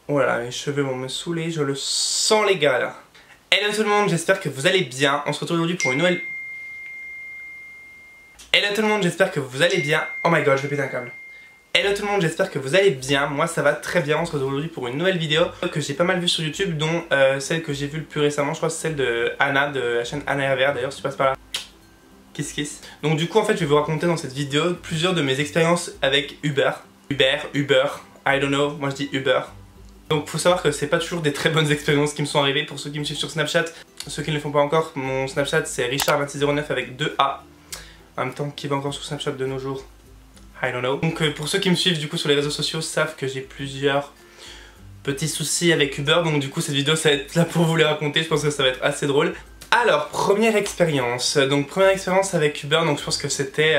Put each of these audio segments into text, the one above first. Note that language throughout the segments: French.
Voilà, mes cheveux vont me saouler, je le sens les gars là. Hello tout le monde, j'espère que vous allez bien. On se retrouve aujourd'hui pour une nouvelle... Hello tout le monde, j'espère que vous allez bien. Oh my god, je vais péter un câble. Hello tout le monde, j'espère que vous allez bien. Moi ça va très bien, on se retrouve aujourd'hui pour une nouvelle vidéo que j'ai pas mal vue sur YouTube, dont celle que j'ai vue le plus récemment, je crois c'est celle de Anna, de la chaîne Anna Hervère. D'ailleurs si tu passes par là, kiss kiss. Donc du coup en fait je vais vous raconter dans cette vidéo plusieurs de mes expériences avec Uber, I don't know, moi je dis Uber. Donc faut savoir que c'est pas toujours des très bonnes expériences qui me sont arrivées. Pour ceux qui me suivent sur Snapchat, ceux qui ne le font pas encore, mon Snapchat c'est Richard2609 avec 2 A. En même temps, qui va encore sur Snapchat de nos jours? I don't know. Donc pour ceux qui me suivent du coup sur les réseaux sociaux savent que j'ai plusieurs petits soucis avec Uber. Donc du coup cette vidéo ça va être là pour vous les raconter, je pense que ça va être assez drôle. Alors, première expérience. Donc première expérience avec Uber, donc je pense que c'était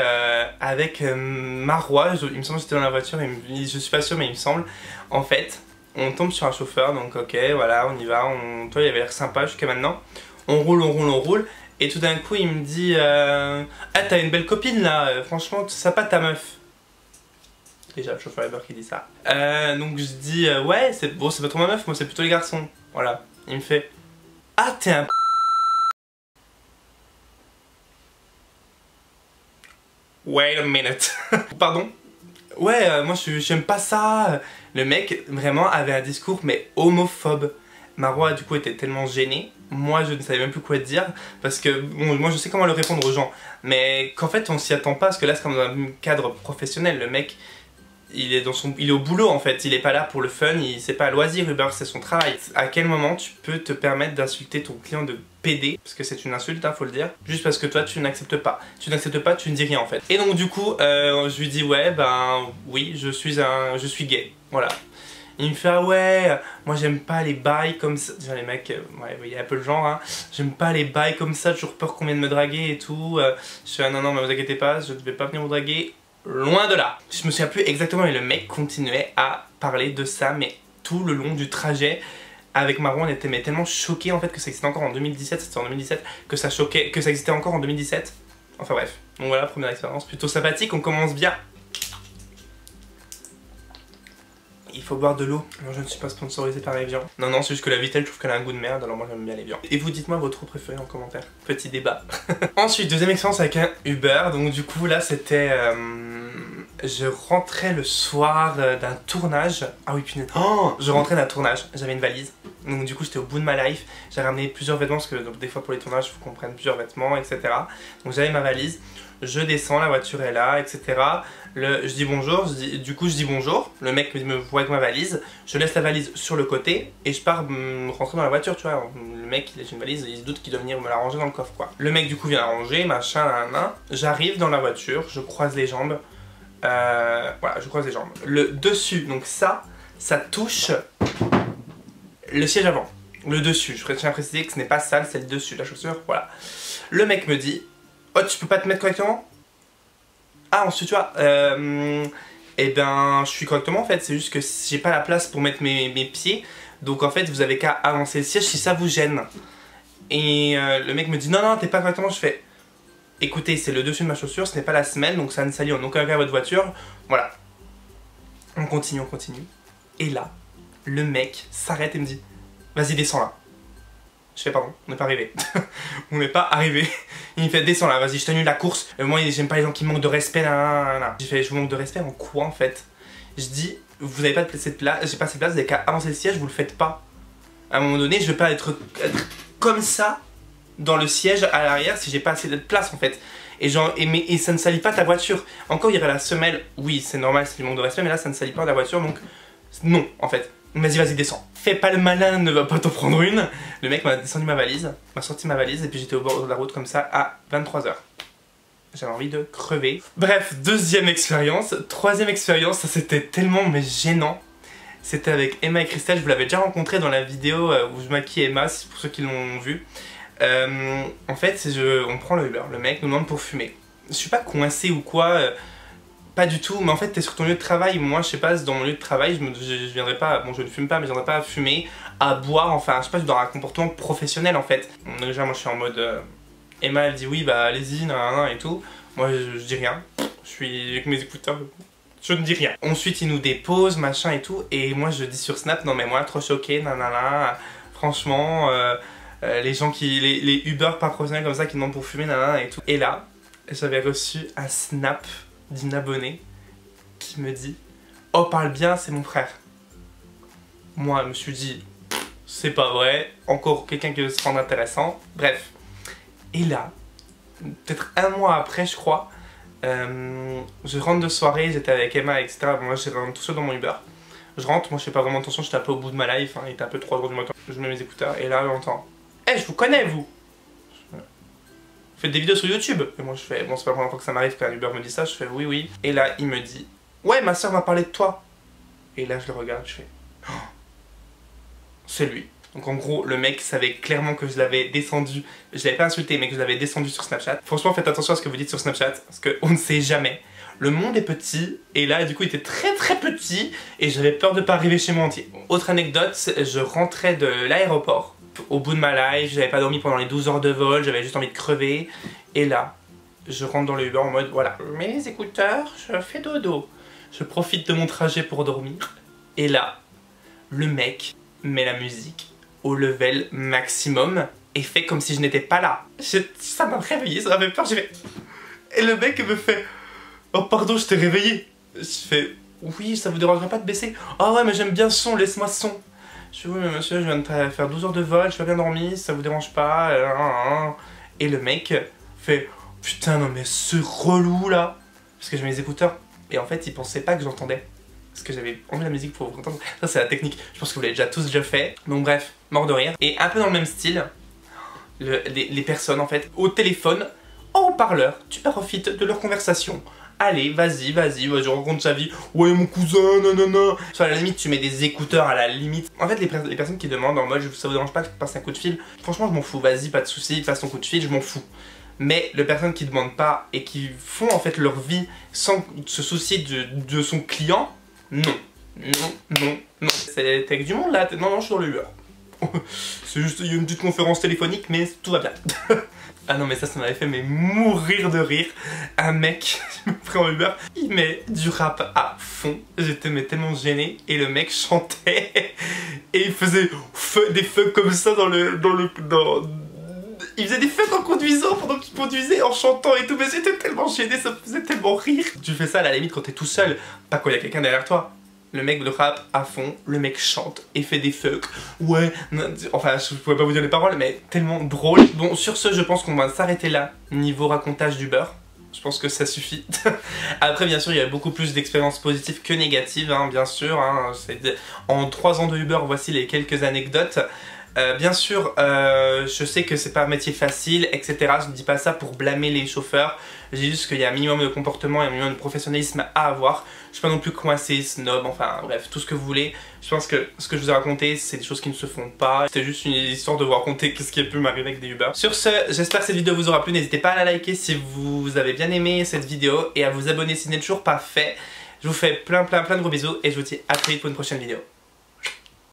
avec Marois. Il me semble que j'étais dans la voiture, je suis pas sûr mais il me semble. En fait, on tombe sur un chauffeur, donc ok, voilà, on y va. Toi, il avait l'air sympa jusqu'à maintenant. On roule. Et tout d'un coup, il me dit ah, t'as une belle copine là, franchement, sympa ta meuf. Déjà, le chauffeur Uber qui dit ça. Donc je dis ouais, c'est bon, c'est pas trop ma meuf, moi c'est plutôt les garçons. Voilà. Il me fait ah, t'es un wait a minute. Pardon? Ouais, moi j'aime pas ça. Le mec vraiment avait un discours mais homophobe. Marois du coup était tellement gêné. Moi je ne savais même plus quoi dire. Parce que bon, moi je sais comment le répondre aux gens. Mais qu'en fait on s'y attend pas. Parce que là c'est comme dans un cadre professionnel. Le mec il est au boulot en fait. Il est pas là pour le fun. C'est pas un loisir Uber, c'est son travail. À quel moment tu peux te permettre d'insulter ton client de PD? Parce que c'est une insulte, hein, faut le dire. Juste parce que toi tu n'acceptes pas. Tu n'acceptes pas, tu ne dis rien en fait. Et donc du coup je lui dis ouais ben oui je suis gay. Voilà. Il me fait ah ouais, moi j'aime pas les bails comme ça. Déjà les mecs, ouais, il y a un peu le genre hein. J'aime pas les bails comme ça, toujours peur qu'on vienne me draguer et tout. Je fais ah non mais vous inquiétez pas, je ne vais pas venir vous draguer. Loin de là. Je me souviens plus exactement mais le mec continuait à parler de ça mais tout le long du trajet. Avec Marron on était mais tellement choqués en fait que ça existait encore en 2017, c'était en 2017 que ça choquait, que ça existait encore en 2017. Enfin bref, donc voilà, première expérience plutôt sympathique, on commence bien. Il faut boire de l'eau. Moi je ne suis pas sponsorisé par Evian. Non, c'est juste que la Vittel, je trouve qu'elle a un goût de merde, alors moi j'aime bien l'Evian. Et vous dites-moi votre eau préférée en commentaire. Petit débat. Ensuite, deuxième expérience avec un Uber. Donc du coup là c'était... je rentrais le soir d'un tournage. Ah oui punaise. Oh, je rentrais d'un tournage, j'avais une valise. Donc du coup j'étais au bout de ma life. J'ai ramené plusieurs vêtements parce que donc, des fois pour les tournages il faut qu'on prenne plusieurs vêtements, etc. Donc j'avais ma valise. Je descends, la voiture est là, etc. Je dis bonjour, du coup je dis bonjour. Le mec me voit avec ma valise. Je laisse la valise sur le côté et je pars rentrer dans la voiture, tu vois. Le mec il laisse une valise et il se doute qu'il doit venir me la ranger dans le coffre, quoi. Le mec du coup vient la ranger, machin, nan. J'arrive dans la voiture, je croise les jambes. Voilà, je croise les jambes. Le dessus, donc ça touche le siège avant. Le dessus, je tiens à préciser que ce n'est pas sale, c'est le dessus, la chaussure, voilà. Le mec me dit oh, tu peux pas te mettre correctement? Ah, on se tutoie. Eh ben, je suis correctement en fait. C'est juste que j'ai pas la place pour mettre mes pieds. Donc en fait, vous avez qu'à avancer le siège si ça vous gêne. Et le mec me dit non, t'es pas correctement. Je fais écoutez, c'est le dessus de ma chaussure, ce n'est pas la semelle, donc ça ne salit en aucun cas votre voiture. Voilà. On continue. Et là, le mec s'arrête et me dit vas-y, descends là. Je fais pardon, on n'est pas arrivé. On n'est pas arrivé. Il me fait descends là, vas-y, je t'annule la course. Moi j'aime pas les gens qui manquent de respect là. J'ai fait je vous manque de respect en quoi en fait? Je dis vous n'avez pas de place, j'ai pas assez de place, vous avez qu'à avancer le siège, vous le faites pas. À un moment donné, je vais pas être comme ça dans le siège à l'arrière si j'ai pas assez de place en fait. Et genre, et ça ne salit pas ta voiture. Encore il y aurait la semelle, oui c'est normal, c'est du manque de respect, mais là ça ne salit pas la voiture donc non en fait. Vas-y, descends. Fais pas le malin, ne va pas t'en prendre une. Le mec m'a descendu ma valise, m'a sorti ma valise et puis j'étais au bord de la route comme ça à 23 h. J'avais envie de crever. Bref, deuxième expérience. Troisième expérience, ça c'était tellement mais gênant. C'était avec Emma et Christelle, je vous l'avais déjà rencontré dans la vidéo où je maquille Emma, pour ceux qui l'ont vu. En fait, on prend le Uber, le mec nous demande pour fumer. Je suis pas coincé ou quoi. Pas du tout, mais en fait t'es sur ton lieu de travail. Moi je sais pas, dans mon lieu de travail je viendrais pas, bon je ne fume pas mais je viendrais pas à fumer, à boire, enfin je sais pas, je suis dans un comportement professionnel en fait. Donc, déjà moi je suis en mode Emma elle dit oui bah allez-y nan et tout. Moi je dis rien, je suis avec mes écouteurs. Je ne dis rien. Ensuite, il nous dépose, machin et tout. Et moi, je dis sur Snap, non mais moi, trop choqué, nanana. Franchement, les gens qui... Les Uber pas professionnels comme ça qui demandent pour fumer, nanana et tout. Et là, j'avais reçu un Snap d'une abonnée qui me dit « Oh, parle bien, c'est mon frère. » Moi, je me suis dit « C'est pas vrai. Encore quelqu'un qui veut se rendre intéressant. » Bref. Et là, peut-être un mois après, je crois, je rentre de soirée, j'étais avec Emma, etc. Moi, je rentre tout seul dans mon Uber. Je rentre, moi je fais pas vraiment attention, j'étais un peu au bout de ma life, hein, il était un peu 3 h du matin. Je mets mes écouteurs et là, j'entends « Eh, je vous connais, vous !» Vous faites des vidéos sur YouTube? Et moi, je fais « Bon, c'est pas la première fois que ça m'arrive qu'un Uber me dit ça. » Je fais « Oui, oui. » Et là, il me dit « Ouais, ma soeur m'a parlé de toi. » Et là, je le regarde, je fais oh, « C'est lui. » Donc en gros, le mec savait clairement que je l'avais descendu. Je l'avais pas insulté, mais que je l'avais descendu sur Snapchat. Franchement, faites attention à ce que vous dites sur Snapchat, parce qu'on ne sait jamais. Le monde est petit, et là, du coup, il était très petit, et j'avais peur de pas arriver chez moi entier. Autre anecdote, je rentrais de l'aéroport, au bout de ma life, j'avais pas dormi pendant les 12 heures de vol, j'avais juste envie de crever. Et là, je rentre dans le Uber en mode, voilà, mes écouteurs, je fais dodo. Je profite de mon trajet pour dormir. Et là, le mec met la musique au level maximum et fait comme si je n'étais pas là. Ça m'a réveillé, ça m'a fait peur, j'ai fait... Et le mec me fait « Oh pardon, je t'ai réveillé !» Je fais « Oui, ça vous dérangerait pas de baisser ?»« Ah ouais, mais j'aime bien ce son, laisse-moi ce son. » Je fais « Oui, mais monsieur, je viens de faire 12 heures de vol, je suis pas bien dormi, ça vous dérange pas. » Et le mec fait « Putain, non mais ce relou là !» Parce que j'ai mes écouteurs. Et en fait, il pensait pas que j'entendais. Parce que j'avais enlevé la musique pour vous entendre. Ça, c'est la technique. Je pense que vous l'avez déjà fait. Donc bref, mort de rire. Et un peu dans le même style, les personnes, en fait, au téléphone, en haut-parleur, tu profites de leur conversation. Allez, vas-y, raconte sa vie. Ouais, mon cousin, nanana. Soit à la limite, tu mets des écouteurs à la limite. En fait, les personnes qui demandent en mode, ça vous dérange pas que je te passe un coup de fil? Franchement, je m'en fous. Vas-y, pas de soucis, passe ton coup de fil, je m'en fous. Mais les personnes qui demandent pas et qui font en fait leur vie sans se soucier de son client, non. C'est avec du monde là? Non, je suis dans le Uber. C'est juste, il y a une petite conférence téléphonique, mais tout va bien. Ah non, mais ça m'avait fait mais mourir de rire. Un mec, je me prends en Uber, il met du rap à fond. J'étais tellement gêné. Et le mec chantait. Et il faisait des feux comme ça il faisait des fêtes en conduisant pendant qu'il conduisait, en chantant et tout, mais j'étais tellement gêné, ça me faisait tellement rire. Tu fais ça à la limite quand t'es tout seul, pas quand il y a quelqu'un derrière toi. Le mec de rap à fond, le mec chante et fait des fucks. Ouais, enfin je pourrais pas vous dire les paroles, mais tellement drôle. Bon, sur ce, je pense qu'on va s'arrêter là, niveau racontage d'Uber. Je pense que ça suffit. Après, bien sûr, il y a beaucoup plus d'expériences positives que négatives, hein, bien sûr. Hein. En 3 ans de Uber, voici les quelques anecdotes. Bien sûr, je sais que c'est pas un métier facile, etc. Je ne dis pas ça pour blâmer les chauffeurs. Je dis juste qu'il y a un minimum de comportement et un minimum de professionnalisme à avoir. Je suis pas non plus coincé, snob, enfin bref, tout ce que vous voulez. Je pense que ce que je vous ai raconté, c'est des choses qui ne se font pas. C'était juste une histoire de vous raconter ce qui a pu m'arriver avec des Uber. Sur ce, j'espère que cette vidéo vous aura plu. N'hésitez pas à la liker si vous avez bien aimé cette vidéo et à vous abonner si ce n'est toujours pas fait. Je vous fais plein de gros bisous et je vous dis à très vite pour une prochaine vidéo.